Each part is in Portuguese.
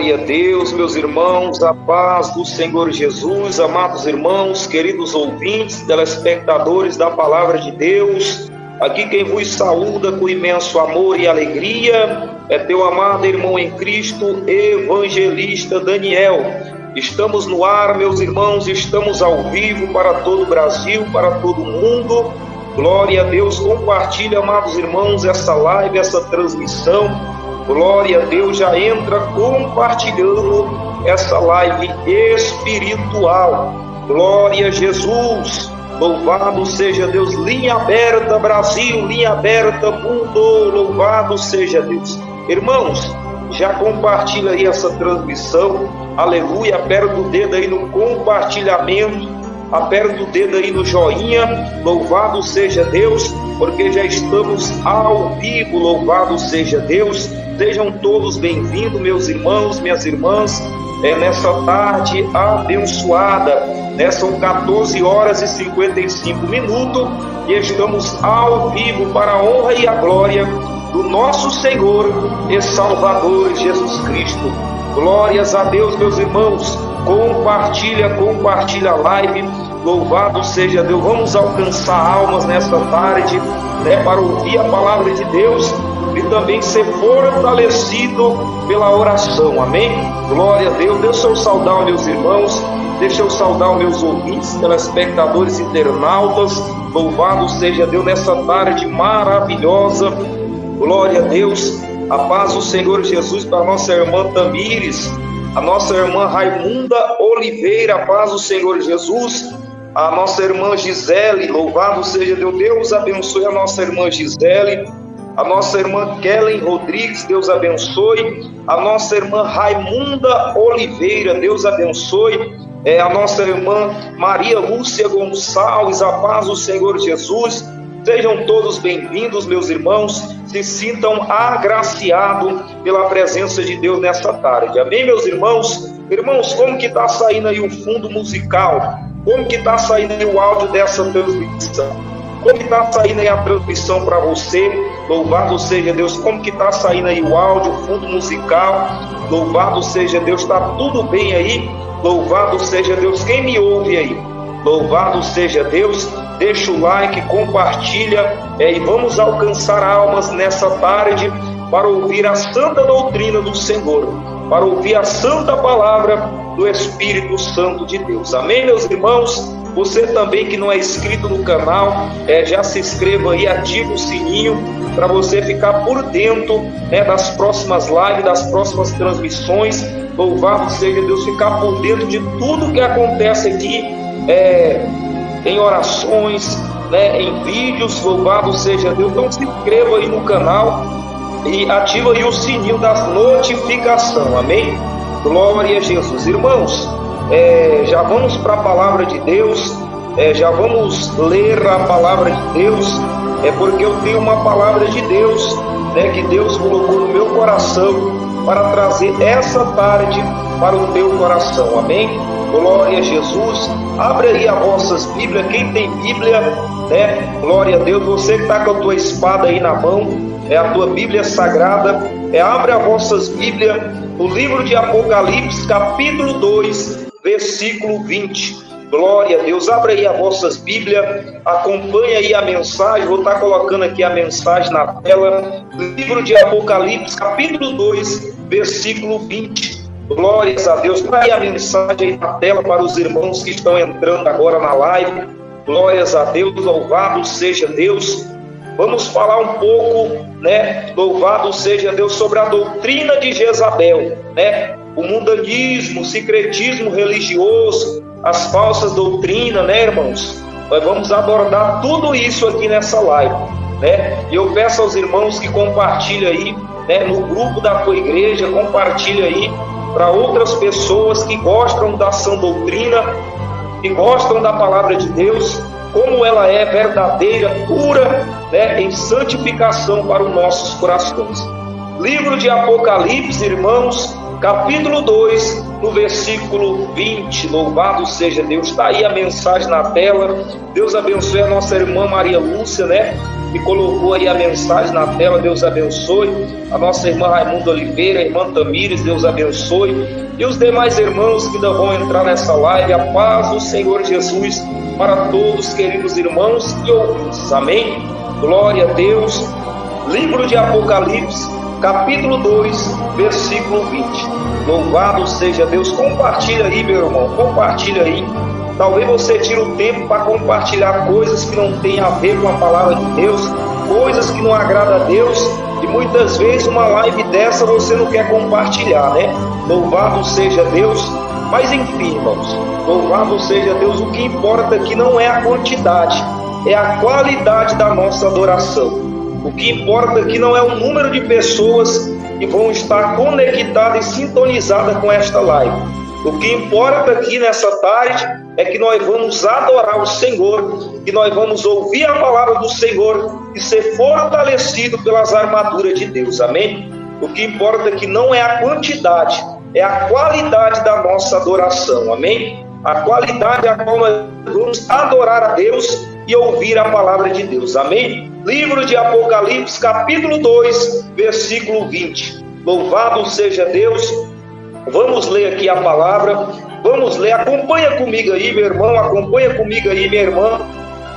Glória a Deus, meus irmãos, a paz do Senhor Jesus, amados irmãos, queridos ouvintes, telespectadores da Palavra de Deus. Aqui quem vos saúda com imenso amor e alegria é teu amado irmão em Cristo, evangelista Daniel. Estamos no ar, meus irmãos, estamos ao vivo para todo o Brasil, para todo o mundo. Glória a Deus, compartilhe, amados irmãos, essa live, essa transmissão. Glória a Deus, já entra compartilhando essa live espiritual. Glória a Jesus, louvado seja Deus. Linha aberta Brasil, linha aberta mundo, louvado seja Deus. Irmãos, já compartilha aí essa transmissão, aleluia, aperta o dedo aí no compartilhamento, aperta o dedo aí no joinha, louvado seja Deus, porque já estamos ao vivo, louvado seja Deus. Sejam todos bem-vindos, meus irmãos, minhas irmãs, nessa tarde abençoada, são 14 horas e 55 minutos e estamos ao vivo para a honra e a glória do nosso Senhor e Salvador Jesus Cristo. Glórias a Deus, meus irmãos, compartilha a live, louvado seja Deus. Vamos alcançar almas nesta tarde, para ouvir a palavra de Deus e também ser fortalecido pela oração, amém? Glória a Deus. Deixa eu saudar meus irmãos, deixa eu saudar meus ouvintes, telespectadores, internautas, louvado seja Deus nessa tarde maravilhosa. Glória a Deus, a paz do Senhor Jesus para a nossa irmã Tamires, a nossa irmã Raimunda Oliveira, a paz do Senhor Jesus, a nossa irmã Gisele, louvado seja Deus. Deus abençoe a nossa irmã Gisele, a nossa irmã Kellen Rodrigues, Deus abençoe, a nossa irmã Raimunda Oliveira, Deus abençoe, a nossa irmã Maria Lúcia Gonçalves, a paz do Senhor Jesus. Sejam todos bem-vindos, meus irmãos, se sintam agraciados pela presença de Deus nesta tarde, amém, meus irmãos? Irmãos, como que está saindo aí o fundo musical? Como que está saindo aí o áudio dessa transmissão? Como que está saindo aí a transmissão para você? Louvado seja Deus. Como que está saindo aí o áudio, o fundo musical? Louvado seja Deus. Está tudo bem aí? Louvado seja Deus. Quem me ouve aí? Louvado seja Deus. Deixa o like, compartilha e vamos alcançar almas nessa tarde para ouvir a santa doutrina do Senhor, para ouvir a santa palavra do Espírito Santo de Deus. Amém, meus irmãos? Você também que não é inscrito no canal, já se inscreva aí, ativa o sininho para você ficar por dentro das próximas lives, das próximas transmissões. Louvado seja Deus, ficar por dentro de tudo que acontece aqui, em orações, em vídeos. Louvado seja Deus. Então se inscreva aí no canal e ativa aí o sininho das notificações, amém? Glória a Jesus. Irmãos, já vamos para a palavra de Deus, já vamos ler a palavra de Deus, porque eu tenho uma palavra de Deus, que Deus colocou no meu coração para trazer essa tarde para o teu coração, amém? Glória a Jesus. Abre aí as vossas Bíblias, quem tem Bíblia, glória a Deus. Você que está com a tua espada aí na mão, a tua Bíblia sagrada, abre as vossas Bíblias no livro de Apocalipse, capítulo 2, versículo 20. Glória a Deus. Abre aí as vossas Bíblias, acompanha aí a mensagem. Vou estar colocando aqui a mensagem na tela. Livro de Apocalipse, capítulo 2, versículo 20. Glórias a Deus. Está aí a mensagem aí na tela para os irmãos que estão entrando agora na live. Glórias a Deus, louvado seja Deus. Vamos falar um pouco, louvado seja Deus, sobre a doutrina de Jezabel, o mundanismo, o secretismo religioso, as falsas doutrinas, irmãos? Nós vamos abordar tudo isso aqui nessa live, E eu peço aos irmãos que compartilhem aí, no grupo da tua igreja, compartilhe aí para outras pessoas que gostam da sã doutrina, que gostam da palavra de Deus, como ela é verdadeira, pura, em santificação para os nossos corações. Livro de Apocalipse, irmãos, capítulo 2, no versículo 20. Louvado seja Deus. Está aí a mensagem na tela. Deus abençoe a nossa irmã Maria Lúcia, né? Que colocou aí a mensagem na tela. Deus abençoe a nossa irmã Raimunda Oliveira, a irmã Tamires, Deus abençoe. E os demais irmãos que ainda vão entrar nessa live. A paz do Senhor Jesus para todos, queridos irmãos e ouvintes. Amém? Glória a Deus. Livro de Apocalipse, capítulo 2, versículo 20. Louvado seja Deus. Compartilha aí, meu irmão, compartilha aí. Talvez você tire o tempo para compartilhar coisas que não têm a ver com a palavra de Deus, coisas que não agradam a Deus, e muitas vezes uma live dessa você não quer compartilhar, né? Louvado seja Deus. Mas enfim, irmãos, louvado seja Deus. O que importa aqui não é a quantidade, é a qualidade da nossa adoração. O que importa aqui não é o número de pessoas que vão estar conectadas e sintonizadas com esta live. O que importa aqui nessa tarde é que nós vamos adorar o Senhor, que nós vamos ouvir a palavra do Senhor e ser fortalecido pelas armaduras de Deus. Amém? O que importa aqui não é a quantidade, é a qualidade da nossa adoração. Amém? A qualidade a qual nós vamos adorar a Deus e ouvir a palavra de Deus. Amém? Livro de Apocalipse, capítulo 2, versículo 20. Louvado seja Deus. Vamos ler aqui a palavra. Vamos ler. Acompanha comigo aí, meu irmão. Acompanha comigo aí, minha irmã.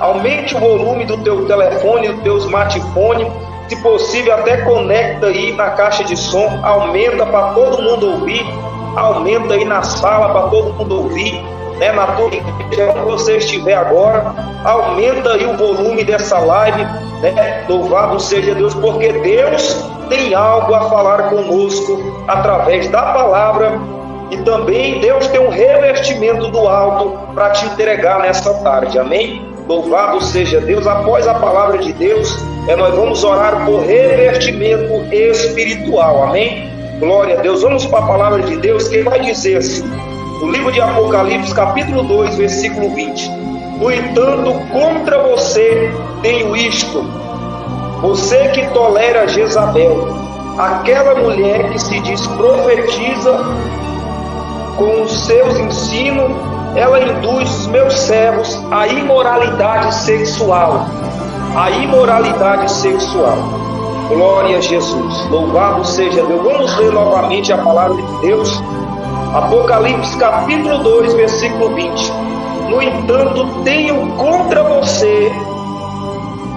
Aumente o volume do teu telefone, do teu smartphone. Se possível, até conecta aí na caixa de som. Aumenta para todo mundo ouvir. Aumenta aí na sala para todo mundo ouvir. Né, na tua igreja, onde você estiver agora, aumenta aí o volume dessa live, né? Louvado seja Deus, porque Deus tem algo a falar conosco através da palavra, e também Deus tem um revestimento do alto para te entregar nessa tarde. Amém? Louvado seja Deus. Após a palavra de Deus, nós vamos orar por revestimento espiritual. Amém? Glória a Deus. Vamos para a palavra de Deus, que vai dizer assim, no livro de Apocalipse, capítulo 2, versículo 20. No entanto, contra você tenho isto, você que tolera Jezabel, aquela mulher que se diz profetiza, com os seus ensinos, ela induz os meus servos à imoralidade sexual. A imoralidade sexual. Glória a Jesus. Louvado seja Deus. Vamos ler novamente a palavra de Deus. Apocalipse capítulo 2, versículo 20. No entanto, tenho contra você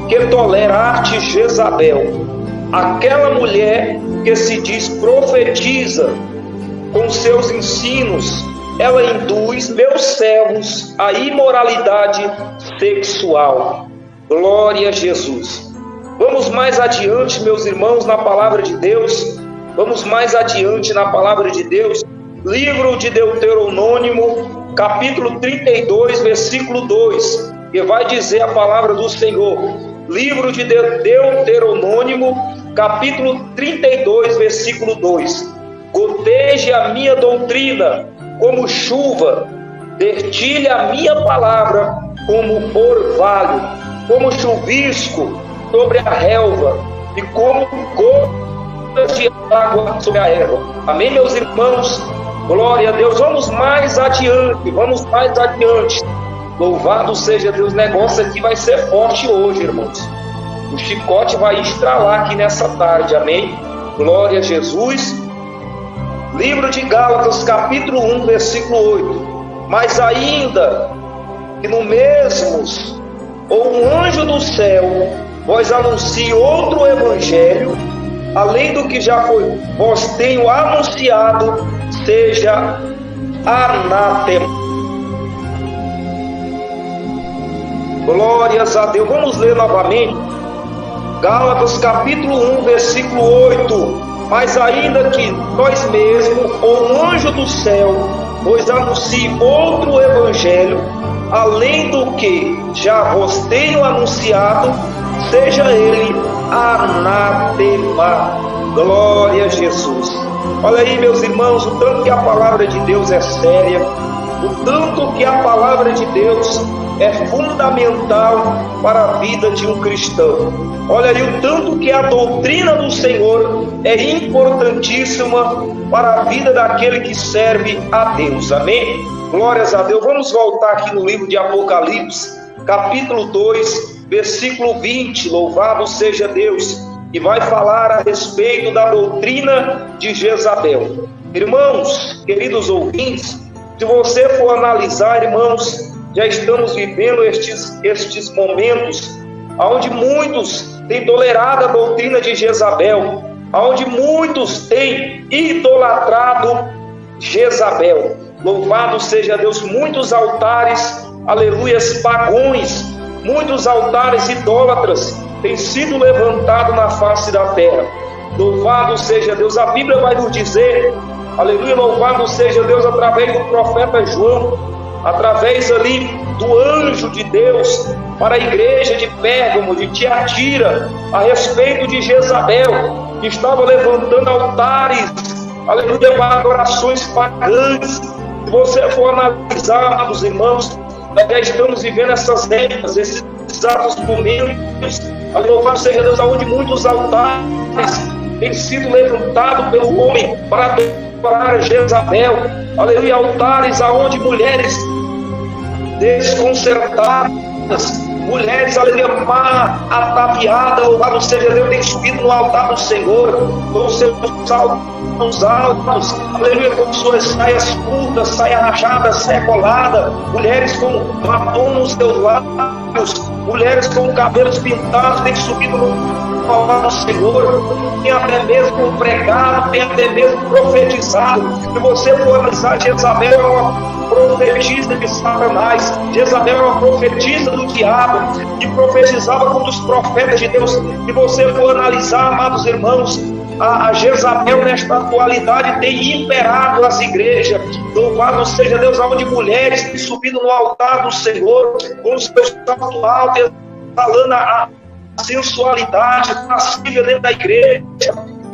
que toleraste Jezabel, aquela mulher que se diz profetiza, com seus ensinos, ela induz meus servos à imoralidade sexual. Glória a Jesus. Vamos mais adiante, meus irmãos, na palavra de Deus. Vamos mais adiante na palavra de Deus. Livro de Deuteronômio, capítulo 32, versículo 2, que vai dizer a palavra do Senhor. Livro de Deuteronômio, capítulo 32, versículo 2. Goteje a minha doutrina como chuva, dertilhe a minha palavra como orvalho, como chuvisco sobre a relva e como gotas de água sobre a erva. Amém, meus irmãos? Glória a Deus. Vamos mais adiante, vamos mais adiante. Louvado seja Deus. O negócio aqui vai ser forte hoje, irmãos. O chicote vai estralar aqui nessa tarde. Amém? Glória a Jesus. Livro de Gálatas, capítulo 1, versículo 8. Mas ainda que no mesmos, ou um anjo do céu, vos anuncie outro evangelho, além do que já vos tenho anunciado, seja anátema. Glórias a Deus. Vamos ler novamente. Gálatas capítulo 1, versículo 8. Mas ainda que nós mesmos, ou um anjo do céu, vos anuncie outro evangelho, além do que já vos tenho anunciado, seja ele anátema. Glória a Jesus. Olha aí, meus irmãos, o tanto que a palavra de Deus é séria, o tanto que a palavra de Deus é fundamental para a vida de um cristão. Olha aí o tanto que a doutrina do Senhor é importantíssima para a vida daquele que serve a Deus. Amém? Glórias a Deus. Vamos voltar aqui no livro de Apocalipse, capítulo 2, versículo 20. Louvado seja Deus. E vai falar a respeito da doutrina de Jezabel. Irmãos, queridos ouvintes, se você for analisar, irmãos, já estamos vivendo estes momentos onde muitos têm tolerado a doutrina de Jezabel, onde muitos têm idolatrado Jezabel. Louvado seja Deus, muitos altares, aleluias, pagões, muitos altares idólatras têm sido levantados na face da terra. Louvado seja Deus, a Bíblia vai nos dizer, aleluia, louvado seja Deus, através do profeta João, através ali do anjo de Deus, para a igreja de Pérgamo, de Tiatira, a respeito de Jezabel, que estava levantando altares, aleluia, para adorações pagãs. Se você for analisar, amados irmãos, já estamos vivendo essas épocas, esses exatos momentos, louvado seja Deus, onde muitos altares têm sido levantados pelo homem para adorar Jezabel, aleluia, altares aonde mulheres desconcertadas, mulheres, aleluia, má ataviadas, louvado seja Deus, têm subido no altar do Senhor, com seus saltos altos, aleluia, com suas saias curtas, saia rachada, saia colada, mulheres com batom nos seus lábios, mulheres com cabelos pintados, têm subido no altar do Senhor, tem até mesmo pregado, tem até mesmo profetizado. Se você for analisar, Jezabel é uma profetisa de Satanás, Jezabel é uma profetisa do diabo, que profetizava contra os profetas de Deus. Se você for analisar, amados irmãos, a Jezabel nesta atualidade tem imperado as igrejas. Louvado seja Deus, onde mulheres têm subido no altar do Senhor com os seus saltos altos, falando a sensualidade passiva dentro da igreja,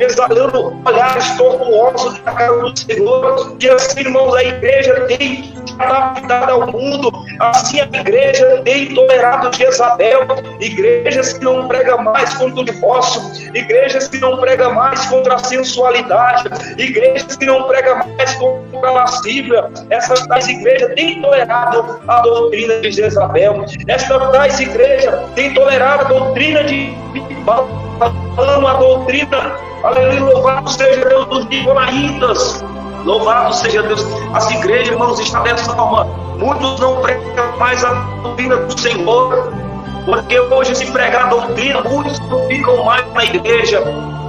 exalando olhares tortuosos na cara do Senhor. E assim, irmãos, a igreja tem adaptado ao mundo, assim a igreja tem tolerado Jezabel, igrejas que não pregam mais contra o divórcio, igrejas que não pregam mais contra a sensualidade, igrejas que não pregam mais contra a lascívia. Essas tais igrejas têm tolerado a doutrina de Jezabel, estas tais igrejas têm tolerado a doutrina de Balaão, a doutrina, aleluia, louvado seja Deus, dos nicolaítas. Louvado seja Deus. As igrejas, irmãos, estão dessa forma. Muitos não pregam mais a doutrina do Senhor, porque hoje, se pregar a doutrina, muitos não ficam mais na igreja.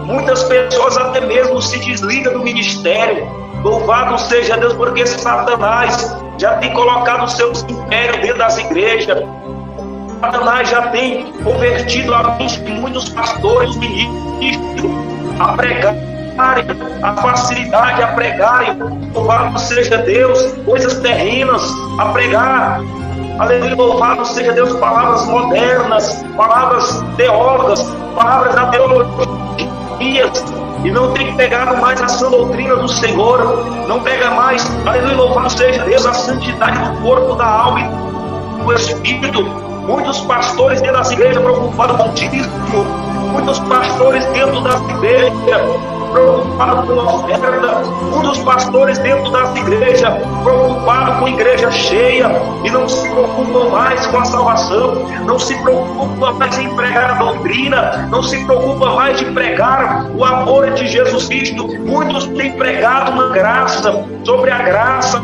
Muitas pessoas até mesmo se desligam do ministério. Louvado seja Deus, porque Satanás já tem colocado os seus impérios dentro das igrejas. Satanás já tem convertido a mente de muitos pastores, ministros, a pregar, a facilidade a pregarem, louvado seja Deus, coisas terrenas, a pregar, aleluia, louvado seja Deus, palavras modernas, palavras teólogas, palavras da teologia, e não tem pegado mais a sã doutrina do Senhor, não pega mais, aleluia, louvado seja Deus, a santidade do corpo, da alma e do espírito. Muitos pastores dentro das igrejas preocupados com o dízimo, muitos pastores dentro das igrejas preocupados com a oferta, muitos pastores dentro das igrejas preocupados com a igreja cheia e não se preocupam mais com a salvação, não se preocupam mais em pregar a doutrina, não se preocupam mais de pregar o amor de Jesus Cristo. Muitos têm pregado uma graça sobre a graça.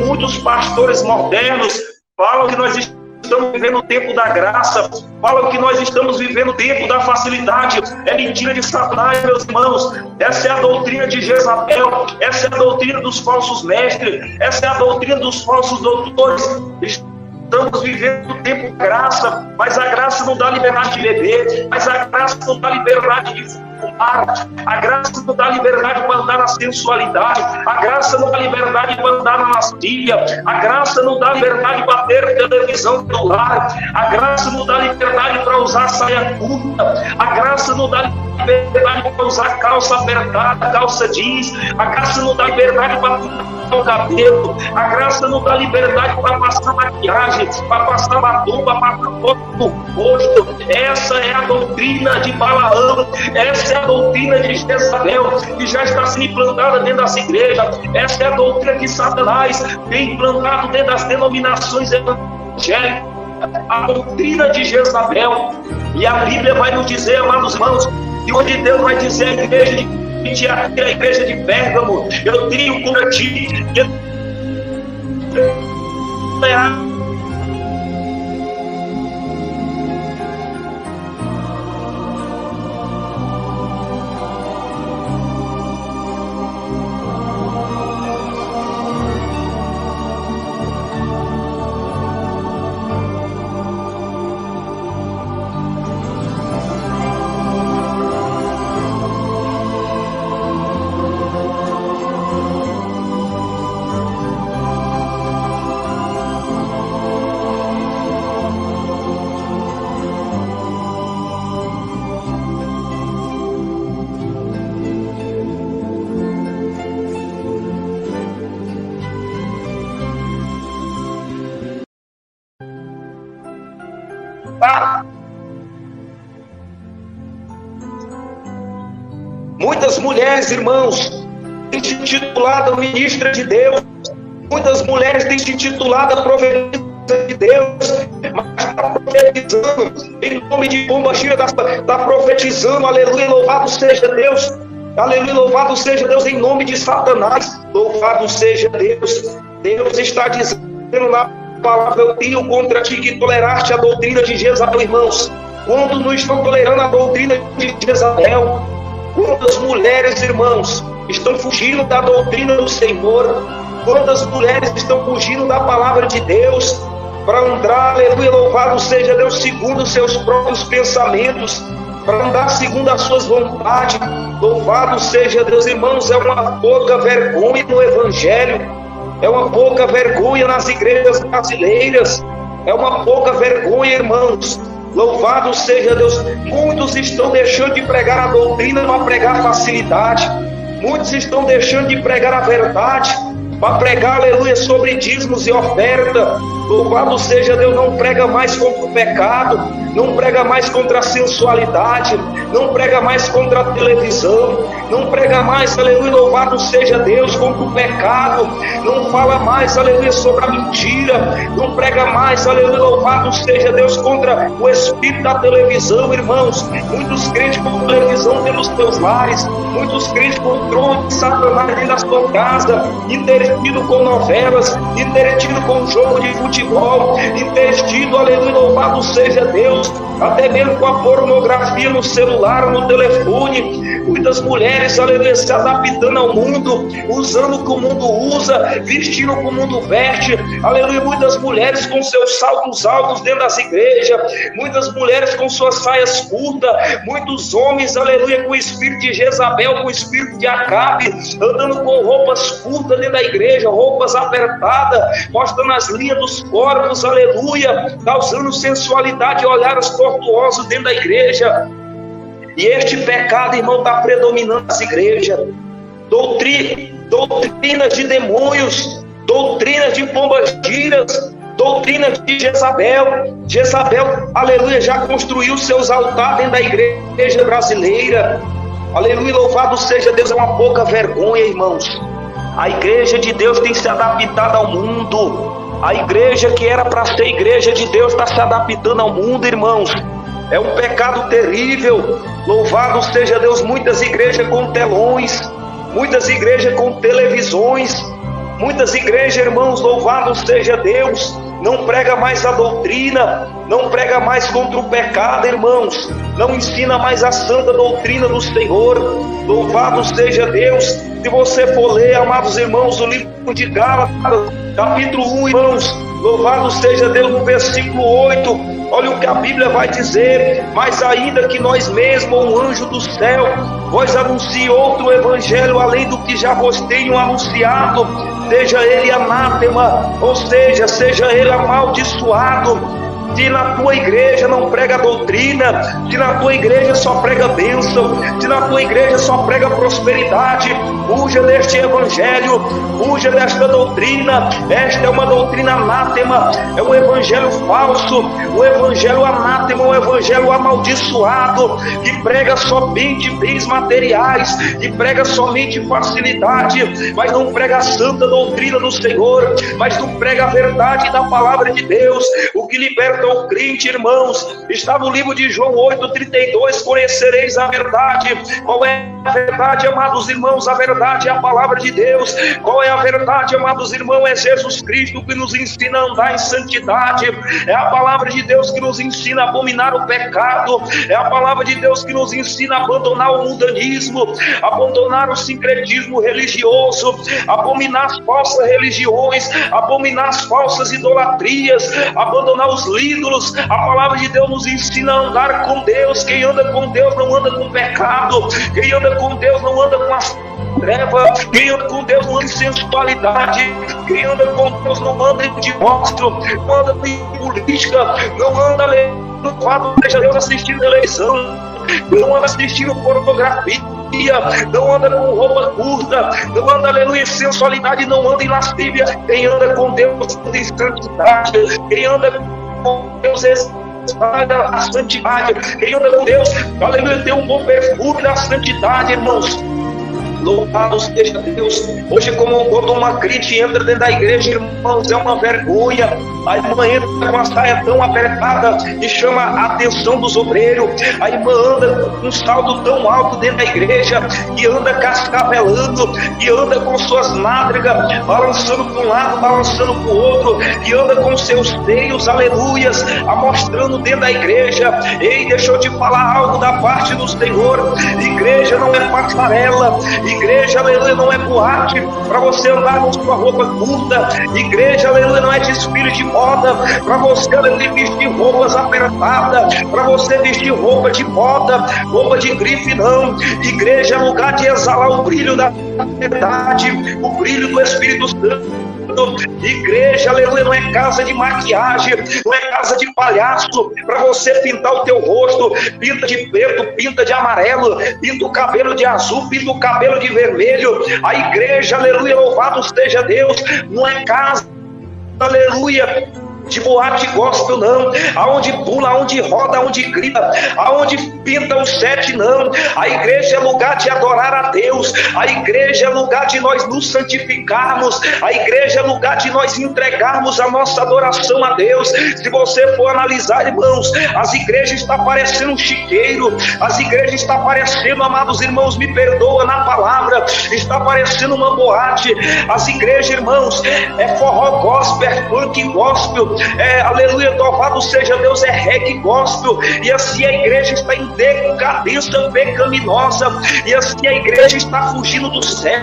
Muitos pastores modernos falam que nós estamos vivendo o tempo da graça, falam que nós estamos vivendo o tempo da facilidade. É mentira de Satanás, meus irmãos. Essa é a doutrina de Jezabel, essa é a doutrina dos falsos mestres, essa é a doutrina dos falsos doutores. Estamos vivendo o tempo da graça, mas a graça não dá liberdade de beber, mas a graça não dá liberdade de fumar, a graça não dá liberdade para andar na sensualidade, a graça não dá liberdade para andar na lascívia, a graça não dá liberdade para ter televisão no lar, a graça não dá liberdade para usar usar saia curta, a graça não dá liberdade para usar calça apertada, calça jeans, a graça não dá liberdade para pintar o cabelo, a graça não dá liberdade para passar maquiagem, para passar batom, para passar foto no rosto. Essa é a doutrina de Balaão, essa é a doutrina de Jezabel, que já está sendo implantada dentro das igrejas. Essa é a doutrina que Satanás tem implantado dentro das denominações evangélicas, a doutrina de Jezabel. E a Bíblia vai nos dizer, amados irmãos, e onde Deus vai dizer à igreja de Tiatira, a igreja de Pérgamo: eu tenho contra ti Muitas mulheres, irmãos, têm se intitulado ministra de Deus, muitas mulheres têm se intitulado profetisa de Deus, mas está profetizando em nome de Pomba Gira, está profetizando, aleluia, louvado seja Deus, aleluia, louvado seja Deus, em nome de Satanás, louvado seja Deus. Deus está dizendo na palavra: eu tenho contra ti que toleraste a doutrina de Jezabel. Irmãos, quando não estão tolerando a doutrina de Jezabel, quantas mulheres, irmãos, estão fugindo da doutrina do Senhor, quantas mulheres estão fugindo da palavra de Deus, para andar, aleluia, louvado seja Deus, segundo os seus próprios pensamentos, para andar segundo as suas vontades. Louvado seja Deus, irmãos. É uma pouca vergonha no Evangelho, é uma pouca vergonha nas igrejas brasileiras, é uma pouca vergonha, irmãos. Louvado seja Deus. Muitos estão deixando de pregar a doutrina para pregar facilidade. Muitos estão deixando de pregar a verdade para pregar, aleluia, sobre dízimos e oferta. Louvado seja Deus. Não prega mais contra o pecado, não prega mais contra a sensualidade, não prega mais contra a televisão, não prega mais, aleluia, louvado seja Deus, contra o pecado, não fala mais, aleluia, sobre a mentira, não prega mais, aleluia, louvado seja Deus, contra o espírito da televisão. Irmãos, muitos crentes com televisão dentro dos teus lares, muitos crentes com o trono de Satanás dentro da sua casa, entretido com novelas, entretido com jogo de futebol, entretido, aleluia, louvado seja Deus, até mesmo com a pornografia no celular, no telefone. Muitas mulheres, aleluia, se adaptando ao mundo, usando o que o mundo usa, vestindo o que o mundo veste, aleluia. Muitas mulheres com seus saltos altos dentro das igrejas, muitas mulheres com suas saias curtas, muitos homens, aleluia, com o espírito de Jezabel, com o espírito de Acabe, andando com roupas curtas dentro da igreja, roupas apertadas, mostrando as linhas dos corpos, aleluia, causando sensualidade e olhares tortuosos dentro da igreja. E este pecado, irmão, está predominando nas igrejas. Doutrinas de demônios, doutrinas de pombagiras, doutrinas de Jezabel. Jezabel, aleluia, já construiu seus altares dentro da igreja brasileira. Aleluia, louvado seja Deus. É uma pouca vergonha, irmãos. A igreja de Deus tem se adaptado ao mundo. A igreja que era para ser igreja de Deus está se adaptando ao mundo, irmãos. É um pecado terrível. Louvado seja Deus. Muitas igrejas com telões, muitas igrejas com televisões, muitas igrejas, irmãos, louvado seja Deus, não prega mais a doutrina, não prega mais contra o pecado, irmãos, não ensina mais a santa doutrina do Senhor. Louvado seja Deus. Se você for ler, amados irmãos, o livro de Gálatas, capítulo 1, irmãos, louvado seja Deus, no versículo 8, olha o que a Bíblia vai dizer: mas ainda que nós mesmos, um anjo do céu, vos anuncie outro evangelho além do que já vos tenho anunciado, seja ele anátema, ou seja ele amaldiçoado. Se na tua igreja não prega doutrina, se na tua igreja só prega bênção, se na tua igreja só prega prosperidade, fuja deste evangelho, fuja desta doutrina. Esta é uma doutrina anátema, é um evangelho falso, o evangelho anátema, o evangelho amaldiçoado, que prega somente bens materiais, que prega somente facilidade, mas não prega a santa doutrina do Senhor, mas não prega a verdade da palavra de Deus. O que liberta o crente, irmãos, está no livro de João 8:32, conhecereis a verdade. Qual é a verdade, amados irmãos? A verdade é a palavra de Deus. Qual é a verdade, amados irmãos? É Jesus Cristo que nos ensina a andar em santidade. É a palavra de Deus que nos ensina a abominar o pecado. É a palavra de Deus que nos ensina a abandonar o mundanismo, abandonar o sincretismo religioso, abominar as falsas religiões, abominar as falsas idolatrias, abandonar os ídolos. A palavra de Deus nos ensina a andar com Deus. Quem anda com Deus não anda com pecado. Quem anda com Deus não anda com as trevas. Quem anda com Deus não anda em sensualidade. Quem anda com Deus não anda em divórcio, não anda em política, não anda no fato de Deus assistindo a eleição, não anda assistindo pornografia, não anda com roupa curta, não anda, aleluia, em sensualidade, não anda em lascívia. Quem anda com Deus anda em santidade. Quem anda com Deus espalha a santidade. Quem anda com Deus, aleluia, tem um bom perfume da santidade, irmãos. Louvado seja Deus. Hoje, quando uma crente entra dentro da igreja, irmãos, é uma vergonha. A irmã entra com a saia tão apertada e chama a atenção dos obreiros. A irmã anda com um salto tão alto dentro da igreja, que anda cascavelando, que anda com suas nádegas balançando para um lado, balançando para o outro, que anda com seus seios, aleluias, amostrando dentro da igreja. Ei, deixa eu te falar algo da parte do Senhor. Igreja não é passarela. Igreja, aleluia, não é boate para você andar com sua roupa curta. Igreja, aleluia, não é desfile de moda para você, aleluia, vestir roupas apertadas, para você vestir roupa de moda, roupa de grife, não. Igreja é lugar de exalar o brilho da verdade, o brilho do Espírito Santo. Igreja, aleluia, não é casa de maquiagem, não é casa de palhaço para você pintar o teu rosto. Pinta de preto, pinta de amarelo, pinta o cabelo de azul, pinta o cabelo de vermelho. A igreja, aleluia, louvado seja Deus, não é casa, aleluia, de boate gospel, não. Aonde pula, aonde roda, aonde grita, aonde pinta o sete, não. A igreja é lugar de adorar a Deus. A igreja é lugar de nós nos santificarmos. A igreja é lugar de nós entregarmos a nossa adoração a Deus. Se você for analisar, irmãos, as igrejas estão parecendo um chiqueiro. As igrejas estão parecendo, amados irmãos, me perdoa na palavra, está parecendo uma boate. As igrejas, irmãos, é forró gospel, é funk gospel, aleluia, louvado seja Deus, é reggae gospel. E assim a igreja está em decadência pecaminosa, e assim a igreja está fugindo do céu.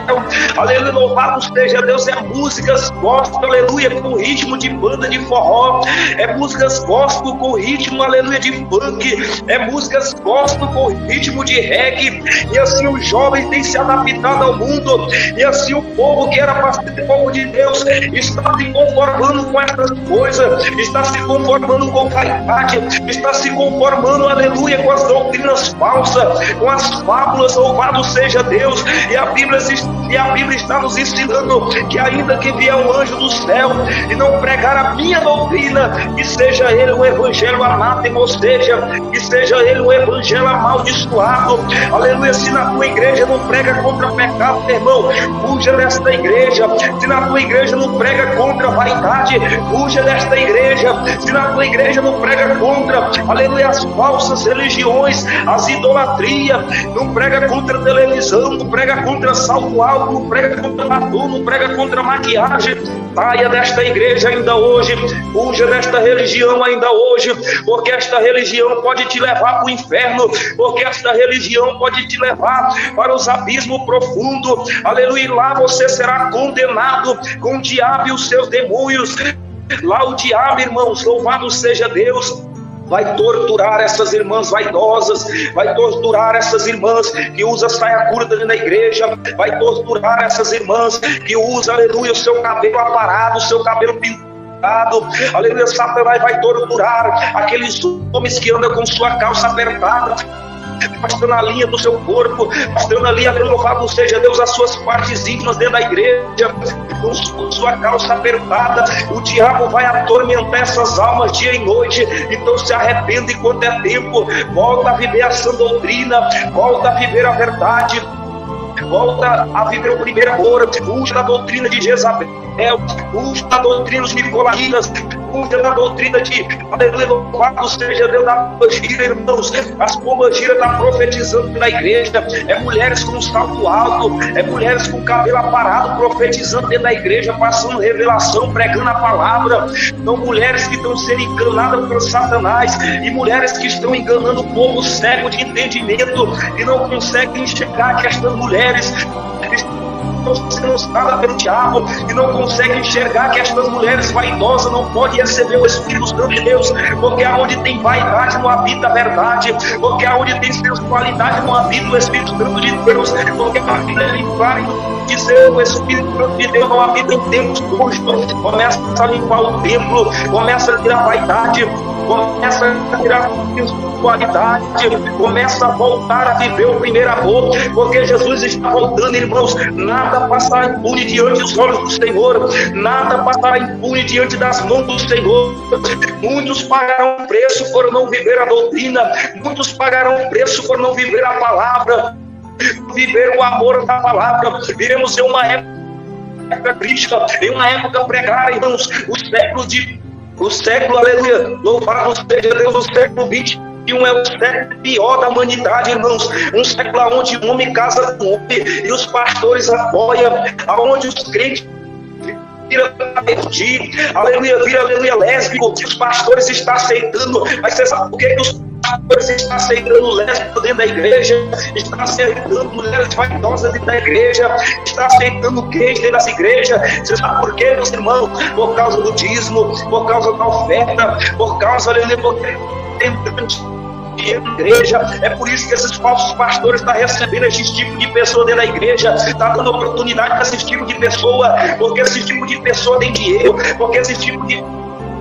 Aleluia, louvado seja Deus, é músicas gospel, aleluia, com ritmo de banda de forró, é músicas gospel com ritmo, aleluia, de funk, é músicas gospel com ritmo de reggae. E assim os jovens têm se adaptado ao mundo, e assim o povo que era para ser povo de Deus está se conformando com essas coisas, está se conformando com caridade, está se conformando, aleluia, com as doutrinas falsas, com as fábulas. Louvado seja Deus. E a Bíblia está nos ensinando que ainda que vier um anjo do céu e não pregar a minha doutrina, que seja ele um evangelho anátema, ou seja, que seja ele um evangelho amaldiçoado. Aleluia. Se na tua igreja não prega contra pecado, meu irmão, fuja desta igreja. Se na tua igreja não prega contra vaidade, fuja desta igreja. Se na tua igreja não prega contra, aleluia, as falsas religiões, as idolatrias, não prega contra televisão, não prega contra salto alto, não prega contra batom, não prega contra maquiagem, saia desta igreja ainda hoje, fuja desta religião ainda hoje, porque esta religião pode te levar para o inferno, porque esta religião pode te levar para os abismos profundos, aleluia, e lá você será condenado com o diabo e os seus demônios. Lá o diabo, irmãos, louvado seja Deus, vai torturar essas irmãs vaidosas, vai torturar essas irmãs que usam saia curta dentro da igreja, vai torturar essas irmãs que usam, aleluia, o seu cabelo aparado, o seu cabelo pintado pecado. Aleluia, Satanás vai torturar aqueles homens que andam com sua calça apertada, mostrando a linha do seu corpo, mostrando ali, louvado seja Deus, as suas partes íntimas dentro da igreja, com sua calça apertada. O diabo vai atormentar essas almas dia e noite. Então se arrependa enquanto é tempo, volta a viver a sã doutrina, volta a viver a verdade, volta a viver o primeiro amor, fuja da doutrina de Jezabel, fuja da doutrina dos nicolaítas, fuja da doutrina de, aleluia, louvado seja Deus, da pombagira, irmãos. As pombagiras estão profetizando na igreja, é mulheres com salto alto, é mulheres com cabelo aparado profetizando dentro da igreja, passando revelação, pregando a palavra. São mulheres que estão sendo enganadas por Satanás, e mulheres que estão enganando o povo cego de entendimento e não conseguem enxergar que estas mulheres estão sendo usadas pelo diabo e não conseguem enxergar que estas mulheres vaidosas não podem receber o Espírito Santo de Deus, porque aonde tem vaidade não habita a verdade, porque aonde tem sensualidade não habita o Espírito Santo de Deus, porque a Bíblia vai dizer o Espírito Santo de Deus não habita em templos sujos. Começa a limpar o templo, começa a tirar a vaidade, começa a tirar a sensualidade, começa a voltar a viver o primeiro amor, porque Jesus está voltando, irmãos. Nada passará impune diante dos olhos do Senhor, nada passará impune diante das mãos do Senhor. Muitos pagarão preço por não viver a doutrina, muitos pagarão preço por não viver a palavra, viver o amor da palavra. Viremos em uma época crítica, em uma época pregar, irmãos, o século, aleluia, louvado seja Deus, o século 21 é o século pior da humanidade, irmãos. Um século onde o homem casa com o homem e os pastores apoiam, aonde os crentes vira aleluia, vira aleluia lésbico, os pastores estão aceitando. Mas você sabe por que os pastores estão aceitando lésbico dentro da igreja, estão aceitando mulheres vaidosas dentro da igreja, estão aceitando gays dentro das igrejas? Você sabe por quê, meus irmãos? Por causa do dízimo, por causa da oferta, por causa, aleluia, porque tem igreja. É por isso que esses falsos pastores estão recebendo esse tipo de pessoa dentro da igreja, está dando oportunidade para esse tipo de pessoa, porque esse tipo de pessoa tem dinheiro, porque esse tipo de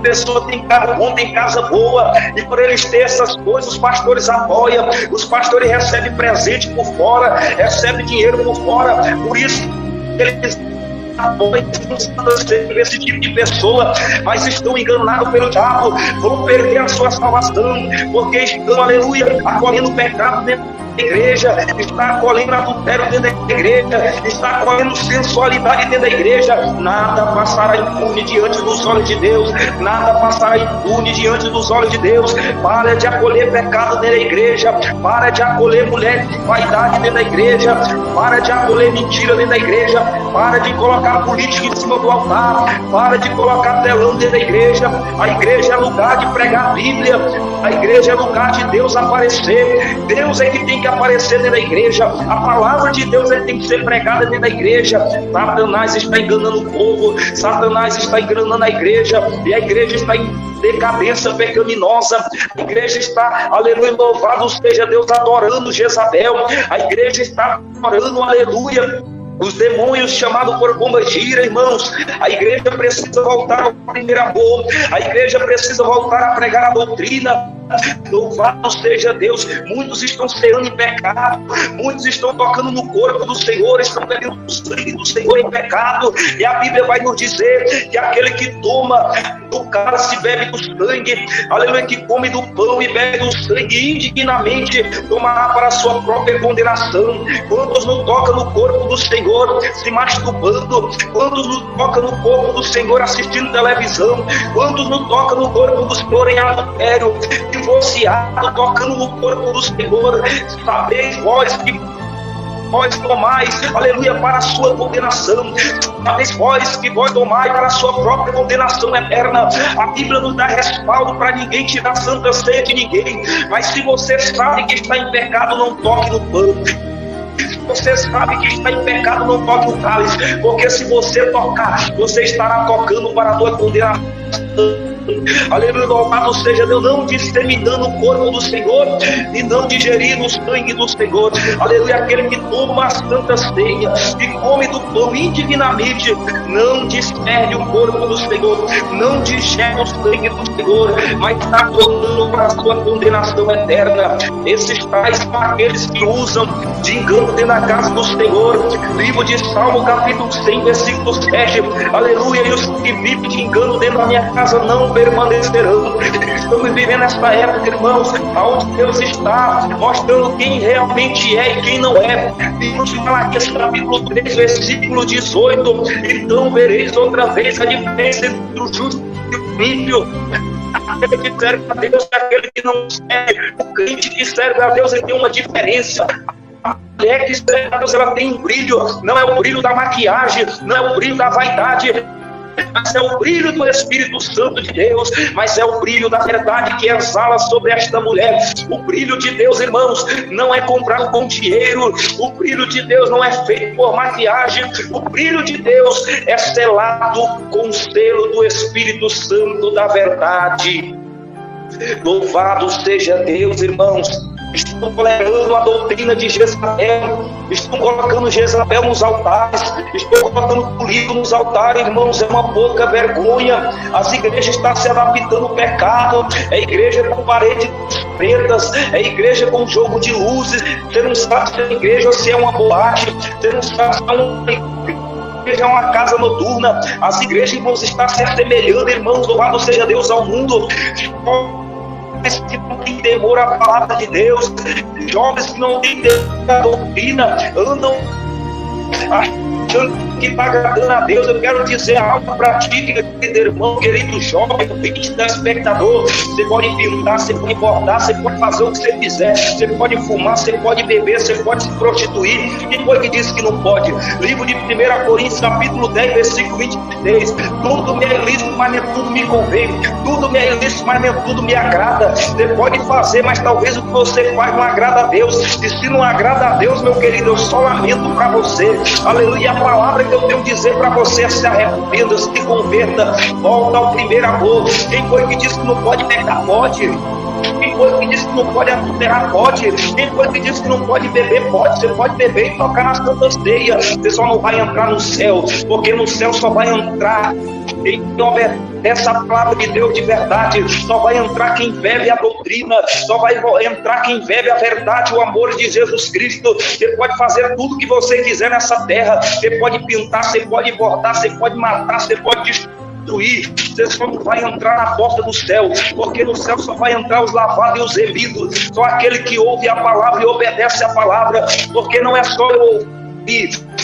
pessoa tem carro bom, tem casa boa, e por eles ter essas coisas, os pastores apoiam, os pastores recebem presente por fora, recebem dinheiro por fora. Por isso eles apoiam esse tipo de pessoa, mas estão enganados pelo diabo, vão perder a sua salvação, porque estão, aleluia, acolhendo o pecado dentro da igreja, está acolhendo adultério dentro da igreja, está acolhendo sensualidade dentro da igreja. Nada passará impune diante dos olhos de Deus, nada passará impune diante dos olhos de Deus. Para de acolher pecado dentro da igreja, para de acolher mulher de vaidade dentro da igreja, para de acolher mentira dentro da igreja, para de colocar política em cima do altar, para de colocar telão dentro da igreja. A igreja é lugar de pregar a Bíblia, a igreja é lugar de Deus aparecer. Deus é que tem que aparecer dentro da igreja, a palavra de Deus é que tem que ser pregada dentro da igreja. Satanás está enganando o povo, Satanás está enganando a igreja, e a igreja está em decadência pecaminosa. A igreja está, aleluia, louvado seja Deus, adorando Jezabel. A igreja está adorando, aleluia, os demônios chamados por pombagira, irmãos. A igreja precisa voltar ao primeiro amor, a igreja precisa voltar a pregar a doutrina. Louvado seja Deus. Muitos estão ceando em pecado, muitos estão tocando no corpo do Senhor, estão bebendo o sangue do Senhor em pecado, e a Bíblia vai nos dizer que aquele que toma do cálice bebe do sangue, aleluia, que come do pão e bebe do sangue indignamente tomará para a sua própria condenação. Quantos não tocam no corpo do Senhor se masturbando? Quantos não tocam no corpo do Senhor assistindo televisão? Quantos não tocam no corpo do Senhor em adultério, divorciado, tocando no corpo do Senhor? Sabeis vós que vós tomais, aleluia, para a sua condenação. Sabeis vós que vós tomais para a sua própria condenação eterna. A Bíblia nos dá respaldo para ninguém tirar a santa ceia de ninguém. Mas se você sabe que está em pecado, não toque no pão. Se você sabe que está em pecado, não toque no cálice, porque se você tocar, você estará tocando para a tua condenação. aleluia, louvado seja Deus, não disseminando o corpo do Senhor e não digerindo o sangue do Senhor, aleluia, aquele que toma a santa ceia e come do pão indignamente, não desperde o corpo do Senhor, não digere o sangue do Senhor, mas está voltando para a sua condenação eterna. Esses tais são aqueles que usam de engano dentro da casa do Senhor. Livro de Salmo, capítulo 100, versículo 7, aleluia, e os que vivem de engano dentro da minha casa não permanecerão. Estamos vivendo esta época, irmãos, onde Deus está mostrando quem realmente é e quem não é. Livro de Malaquias, capítulo 3, versículo 18, então vereis outra vez a diferença entre o justo e o ímpio, aquele que serve a Deus e aquele que não serve. O crente que serve a Deus, ele tem uma diferença. A mulher que serve a Deus, ela tem um brilho, não é o brilho da maquiagem, não é o brilho da vaidade, mas é o brilho do Espírito Santo de Deus, mas é o brilho da verdade que exala sobre esta mulher. O brilho de Deus, irmãos, não é comprado com dinheiro, o brilho de Deus não é feito por maquiagem, o brilho de Deus é selado com o selo do Espírito Santo da verdade. Louvado seja Deus, irmãos. Estão tolerando a doutrina de Jezabel, estão colocando Jezabel nos altares, estão colocando político nos altares, irmãos, é uma pouca vergonha. As igrejas estão se adaptando ao pecado, é igreja com paredes pretas, é igreja com jogo de luzes. Você não sabe se é igreja ou se é uma boate, você não sabe se é uma igreja, é uma casa noturna. As igrejas, irmãos, estão se assemelhando, irmãos, louvado seja Deus, ao mundo. Que não tem temor à palavra de Deus, jovens que não têm temor à doutrina, andam achando que está agradando a Deus. Eu quero dizer algo para ti, querido irmão, querido jovem, querido espectador. Você pode pintar, você pode bordar, você pode fazer o que você quiser, você pode fumar, você pode beber, você pode se prostituir. Quem foi que disse que não pode? Livro de 1 Coríntios, capítulo 10, versículo 23. Tudo me é lícito, mas nem tudo me convém. Tudo me é lícito, mas nem tudo me agrada. Você pode fazer, mas talvez o que você faz não agrada a Deus. E se não agrada a Deus, meu querido, eu só lamento para você. Aleluia, a palavra que eu tenho que dizer para você: se arrependa, se converta, volta ao primeiro amor. Quem foi que disse que não pode pecar? Pode. Quem foi que disse que não pode adulterar? Pode. Quem foi que disse que não pode beber? Pode. Você pode beber e tocar na santa ceia. Você só não vai entrar no céu, porque no céu só vai entrar quem obedece a palavra de Deus de verdade. Só vai entrar quem bebe a doutrina, só vai entrar quem bebe a verdade, o amor de Jesus Cristo. Você pode fazer tudo que você quiser nessa terra, você pode pintar, você pode bordar, você pode matar, você pode destruir, você só não vai entrar na porta do céu, porque no céu só vai entrar os lavados e os remidos, só aquele que ouve a palavra e obedece a palavra, porque não é só eu ouvir,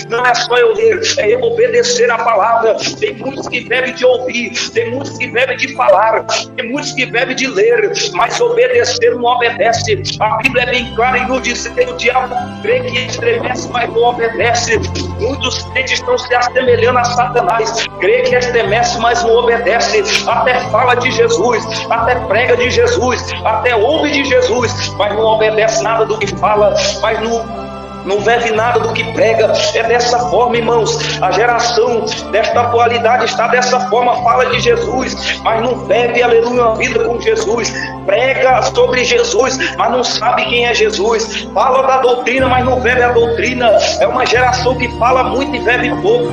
não é só eu ler, é eu obedecer a palavra. Tem muitos que bebem de ouvir, tem muitos que bebem de falar, tem muitos que bebem de ler, mas obedecer não obedece. A Bíblia é bem clara em nos dizer que o diabo crê que estremece, mas não obedece. Muitos crentes estão se assemelhando a Satanás, crê que estremece, mas não obedece. Até fala de Jesus, até prega de Jesus, até ouve de Jesus, mas não obedece nada do que fala, mas não vive nada do que prega. É dessa forma, irmãos, a geração desta atualidade está dessa forma. Fala de Jesus, mas não vive, aleluia, uma vida com Jesus. Prega sobre Jesus, mas não sabe quem é Jesus. Fala da doutrina, mas não vive a doutrina. É uma geração que fala muito e vive pouco.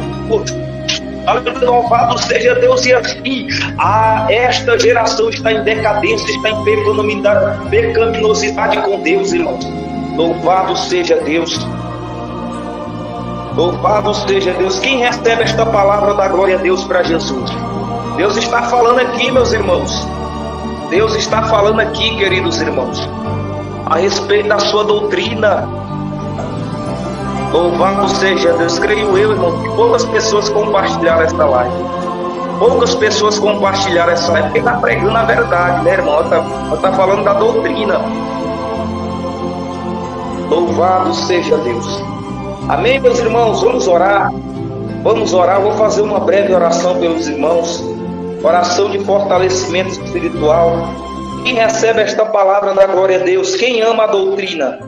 Aleluia, louvado seja Deus. E assim, esta geração está em decadência, está em pecaminosidade com Deus, irmãos. Louvado seja Deus. Louvado seja Deus. Quem recebe esta palavra da glória a Deus para Jesus? Deus está falando aqui, meus irmãos. Deus está falando aqui, queridos irmãos, a respeito da sua doutrina. Louvado seja Deus. Creio eu, irmão, que poucas pessoas compartilharam esta live. Poucas pessoas compartilharam essa live, porque está pregando a verdade, né, irmão? Ela está falando da doutrina. Louvado seja Deus. Amém, meus irmãos? Vamos orar. Vamos orar. Vou fazer uma breve oração pelos irmãos. Oração de fortalecimento espiritual. Quem recebe esta palavra da glória a Deus? Quem ama a doutrina?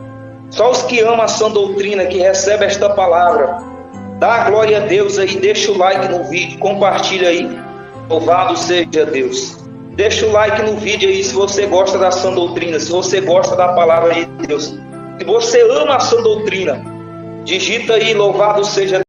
Só os que amam a sã doutrina, que recebe esta palavra. Dá a glória a Deus aí. Deixa o like no vídeo. Compartilha aí. Louvado seja Deus. Deixa o like no vídeo aí se você gosta da sã doutrina, se você gosta da palavra de Deus. Se você ama a sã doutrina, digita aí, louvado seja